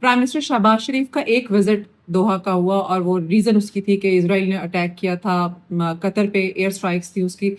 Prime minister Shahbaz शरीफ का एक visit दोहा का हुआ और वो रीज़न उसकी थी कि इसराइल ने अटैक किया था, कतर पे एयर स्ट्राइक्स थी उसकी,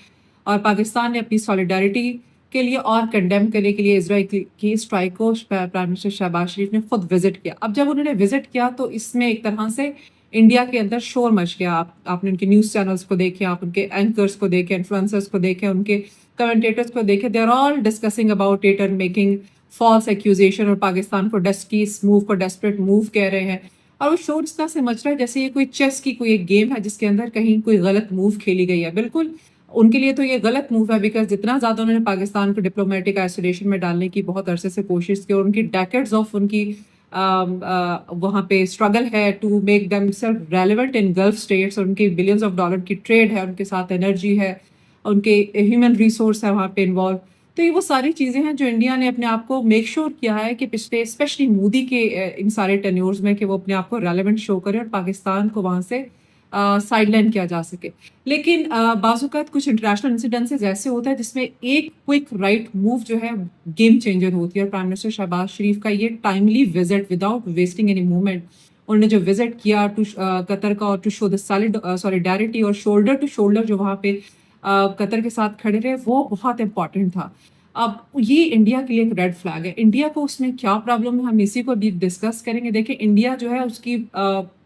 और पाकिस्तान ने अपनी सॉलिडारिटी के लिए और कंडेम करने के लिए इसराइल की स्ट्राइक को प्राइम मिनिस्टर शहबाज शरीफ ने खुद विजिट किया। अब जब उन्होंने विजिट किया तो इसमें एक तरह से इंडिया के अंदर शोर मच गया। आपने उनके न्यूज़ चैनल्स को देखे, आप उनके एंकर्स को देखे, इन्फ्लुएंसर्स को देखे, उनके कमेंटेटर्स को देखे, they are all discussing about it and making false accusation, और पाकिस्तान को इस मूव को डेस्परेट मूव कह रहे हैं। और वो शोर इस तरह से मच रहा है जैसे ये कोई चेस की कोई एक गेम है जिसके अंदर कहीं कोई गलत मूव खेली गई है। बिल्कुल उनके लिए तो ये गलत मूव है, बिकॉज जितना ज़्यादा उन्होंने पाकिस्तान को डिप्लोमेटिक आइसोलेशन में डालने की बहुत अरसे से कोशिश की, और उनकी डेकेड्स ऑफ उनकी वहाँ पे स्ट्रगल है to make them self relevant in gulf states, और उनकी बिलियंस ऑफ डॉलर की ट्रेड है, उनके साथ एनर्जी है, उनके ह्यूमन रिसोर्स है वहाँ पे इन्वॉल्व। तो ये वो सारी चीज़ें हैं जो इंडिया ने अपने आप को मेक श्योर किया है कि पिछले स्पेशली मोदी के इन सारे टेन्योर्स में कि वो अपने आप को रेलेवेंट शो करे और पाकिस्तान को वहाँ से साइडलाइन किया जा सके। लेकिन बाज़-औक़ात कुछ इंटरनेशनल इंसिडेंसेस ऐसे होते हैं जिसमें एक क्विक राइट मूव जो है गेम चेंजर होती है, और प्राइम मिनिस्टर शहबाज शरीफ का ये timely visit without wasting any moment, उन्होंने जो विजिट किया टू कतर का, और टू शो द सॉलिडारिटी और शोल्डर टू शोल्डर जो वहाँ पे कतर के साथ खड़े रहे, वो बहुत इंपॉर्टेंट था। अब ये इंडिया के लिए एक रेड फ्लैग है। इंडिया को उसमें क्या प्रॉब्लम है, हम इसी को भी डिस्कस करेंगे। देखिए इंडिया जो है उसकी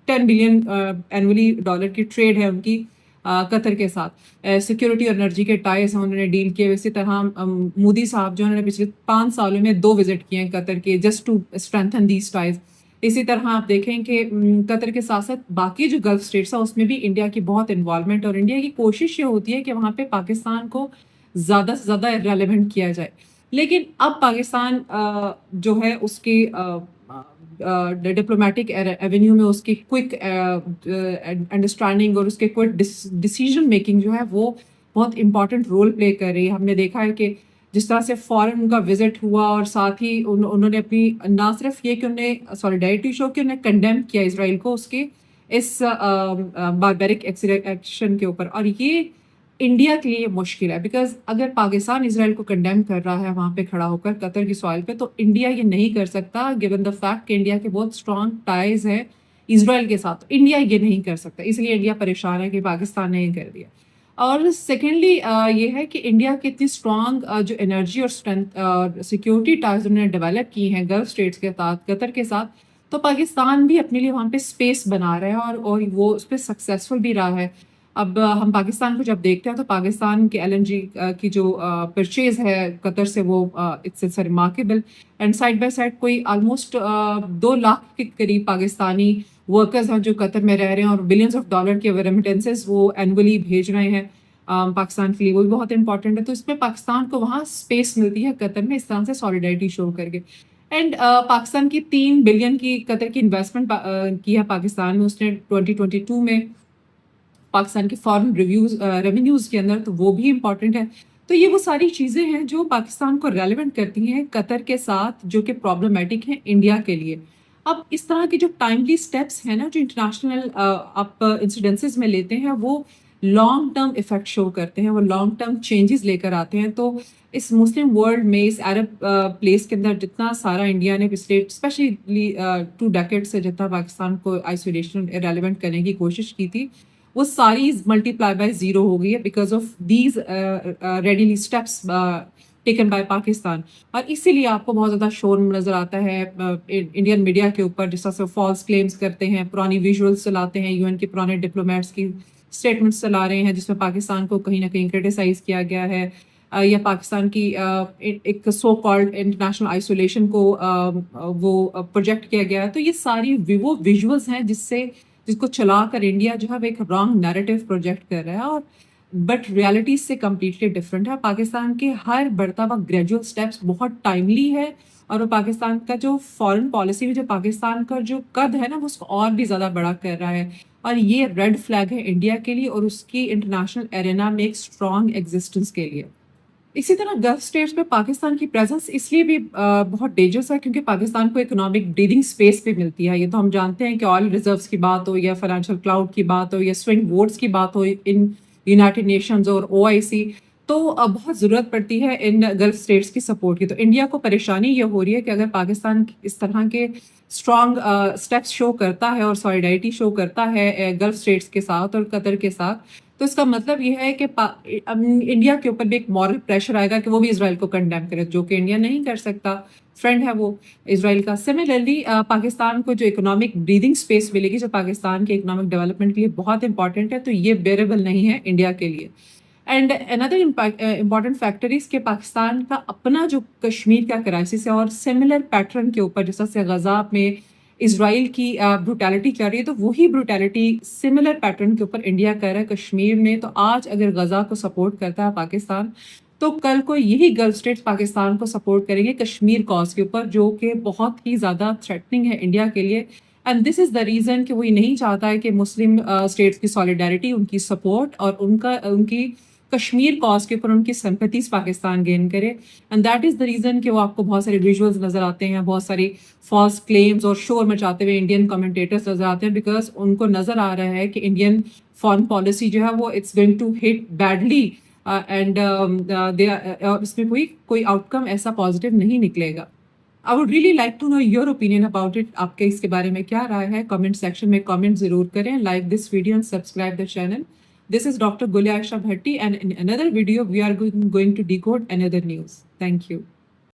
10 बिलियन एनुअली डॉलर की ट्रेड है उनकी कतर के साथ। सिक्योरिटी और एनर्जी के टाइज हैं उन्होंने डील किए। इसी तरह मोदी साहब जो उन्होंने पिछले 5 सालों में 2 विजिट किए हैं कतर के, just to strengthen these ties. इसी तरह आप देखें कि कतर के साथ साथ बाकी जो गल्फ स्टेट्स हैं उसमें भी इंडिया की बहुत इन्वॉल्वमेंट, और इंडिया की कोशिश ये होती है कि वहाँ पे पाकिस्तान को ज़्यादा से ज़्यादा रेलेवेंट किया जाए। लेकिन अब पाकिस्तान जो है उसकी डिप्लोमेटिक एवेन्यू में उसकी क्विक अंडरस्टैंडिंग और उसके क्विक डिसीजन मेकिंग जो है वो बहुत इंपॉर्टेंट रोल प्ले कर रही है। हमने देखा है कि जिस तरह से फॉरेन उनका विजिट हुआ, और साथ ही उन्होंने अपनी ना सिर्फ ये कि उन्होंने सॉलिडारिटी शो की, उन्होंने कंडेम किया इसराइल को उसके इस बारबेरिक एक्शन के ऊपर। और ये इंडिया के लिए मुश्किल है, बिकॉज अगर पाकिस्तान इसराइल को कंडेम कर रहा है वहाँ पे खड़ा होकर कतर की सॉइल पे, तो इंडिया ये नहीं कर सकता गिवन द फैक्ट कि इंडिया के बहुत स्ट्रॉन्ग टाइज है इसराइल के साथ। तो इंडिया ये नहीं कर सकता, इसलिए इंडिया परेशान है कि पाकिस्तान ने ये कर दिया। और सेकेंडली ये है कि इंडिया की इतनी स्ट्रॉन्ग जो एनर्जी और स्ट्रेंथ और सिक्योरिटी टाइज उन्होंने डेवलप की हैं गल्फ स्टेट्स के साथ, कतर के साथ, तो पाकिस्तान भी अपने लिए वहाँ पे स्पेस बना रहा है, और वो उस पर सक्सेसफुल भी रहा है। अब हम पाकिस्तान को जब देखते हैं तो पाकिस्तान के LNG की जो परचेज है कतर से, वो it's remarkable. And side by side कोई ऑलमोस्ट 2 लाख के करीब पाकिस्तानी वर्कर्स हैं जो कतर में रह रहे हैं, और बिलियंस ऑफ डॉलर के रेमिटेंसेस वो एनुअली भेज रहे हैं पाकिस्तान के लिए, वो भी बहुत इंपॉर्टेंट है। तो इसमें पाकिस्तान को वहाँ स्पेस मिलती है कतर में इस तरह से सॉलिडारिटी शो करके। एंड पाकिस्तान की 3 बिलियन की कतर की इन्वेस्टमेंट की है पाकिस्तान में उसने 2022 में पाकिस्तान के फॉरेन रेवेन्यूज़ के अंदर, तो वो भी इम्पॉर्टेंट है। तो ये वो सारी चीज़ें हैं जो पाकिस्तान को रेलेवेंट करती हैं कतर के साथ, जो कि प्रॉब्लमेटिक हैं इंडिया के लिए। अब इस तरह के जो टाइमली स्टेप्स हैं ना जो इंटरनेशनल आप इंसिडेंसेस में लेते हैं, वो लॉन्ग टर्म इफेक्ट शो करते हैं, वो लॉन्ग टर्म चेंजेस लेकर आते हैं। तो इस मुस्लिम वर्ल्ड में, इस अरब प्लेस के अंदर जितना सारा इंडिया ने पिछले स्पेशली 2 डेकेड से जितना पाकिस्तान को आइसोलेशन रेलिवेंट करने की कोशिश की थी, वो सारी मल्टीप्लाई बाय 0 हो गई है because of these readily steps taken by Pakistan. और इसीलिए आपको बहुत ज़्यादा शोर नज़र आता है इंडियन मीडिया के ऊपर, जिस तरह से फॉल्स क्लेम्स करते हैं, पुरानी विजुअल्स चलाते हैं, UN के पुराने डिप्लोमेट्स की स्टेटमेंट्स चला रहे हैं जिसमें पाकिस्तान को कहीं ना कहीं क्रिटिसाइज़ किया गया है, या पाकिस्तान की एक सो कॉल्ड इंटरनेशनल आइसोलेशन को वो प्रोजेक्ट किया गया है। तो ये सारी वो विजुअल्स हैं जिसको चलाकर इंडिया जो है वो एक रॉन्ग नैरेटिव प्रोजेक्ट कर रहा है, और बट रियलिटी से कम्प्लीटली डिफरेंट है। पाकिस्तान के हर बढ़ता हुआ ग्रेजुअल स्टेप्स बहुत टाइमली है, और वो पाकिस्तान का जो फॉरेन पॉलिसी में जो पाकिस्तान का जो कद है ना वो उसको और भी ज़्यादा बड़ा कर रहा है, और ये रेड फ्लैग है इंडिया के लिए और उसकी इंटरनेशनल एरेना में एक स्ट्रॉन्ग एग्जिस्टेंस के लिए। इसी तरह गल्फ स्टेट्स में पाकिस्तान की प्रेजेंस इसलिए भी बहुत डेंजरस है क्योंकि पाकिस्तान को इकोनॉमिक ब्रीदिंग स्पेस भी मिलती है। ये तो हम जानते हैं कि ऑयल रिजर्व्स की बात हो, या फाइनेंशियल क्लाउड की बात हो, या स्विंग वोट्स की बात हो इन यूनाइटेड नेशंस और OIC, تو بہت ضرورت پڑتی ہے ان گلف اسٹیٹس کی سپورٹ کی. تو انڈیا کو پریشانی یہ ہو رہی ہے کہ اگر پاکستان اس طرح کے اسٹرانگ اسٹیپس شو کرتا ہے اور سولیڈائٹی شو کرتا ہے گلف اسٹیٹس کے ساتھ اور قطر کے ساتھ, تو اس کا مطلب یہ ہے کہ انڈیا کے اوپر بھی ایک مورل پریشر آئے گا کہ وہ بھی اسرائیل کو کنڈیم کرے, جو کہ انڈیا نہیں کر سکتا, فرینڈ ہے وہ اسرائیل کا. سملرلی پاکستان کو جو اکنامک بریدنگ اسپیس ملے گی, جو پاکستان کے اکنامک ڈیولپمنٹ کے لیے بہت امپورٹنٹ ہے, تو یہ بیئریبل نہیں ہے انڈیا کے لیے. اینڈ اندر امپورٹنٹ فیکٹر اس کہ پاکستان کا اپنا جو کشمیر کا کرائسس ہے اور سملر پیٹرن کے اوپر, جیسا سے غزہ میں اسرائیل کی بروٹیلٹی چل رہی ہے, تو وہی بروٹیلٹی سملر پیٹرن کے اوپر انڈیا کر رہا ہے کشمیر میں. تو آج اگر غزہ کو سپورٹ کرتا ہے پاکستان, تو کل کو یہی گلف اسٹیٹس پاکستان کو سپورٹ کریں گے کشمیر کاز کے اوپر, جو کہ بہت ہی زیادہ تھریٹننگ ہے انڈیا کے لیے. And this is the reason کہ وہ یہ نہیں چاہتا ہے کہ مسلم اسٹیٹس کی سالیڈیرٹی, ان کی سپورٹ اور ان کی کشمیر کاز کے اوپر ان کی سمپتیز پاکستان گین کرے. And that is the reason کہ وہ آپ کو بہت سارے ویژولز نظر آتے ہیں, بہت ساری فالس کلیمز اور شور مچاتے ہوئے انڈین کمنٹیٹرز نظر آتے ہیں, بیکاز ان کو نظر آ رہا ہے کہ انڈین فارن پالیسی جو ہے وہ it's going to hit badly, and اس میں کوئی آؤٹ کم ایسا پازیٹیو نہیں نکلے گا. I would really like to know your opinion about it. آپ کے اس کے بارے میں کیا رائے ہے؟ کامنٹ سیکشن میں کامنٹ ضرور کریں. Like this video and subscribe the channel. This is Dr. Gulya Aisha Bhatti, and in another video we are going to decode another news. Thank you.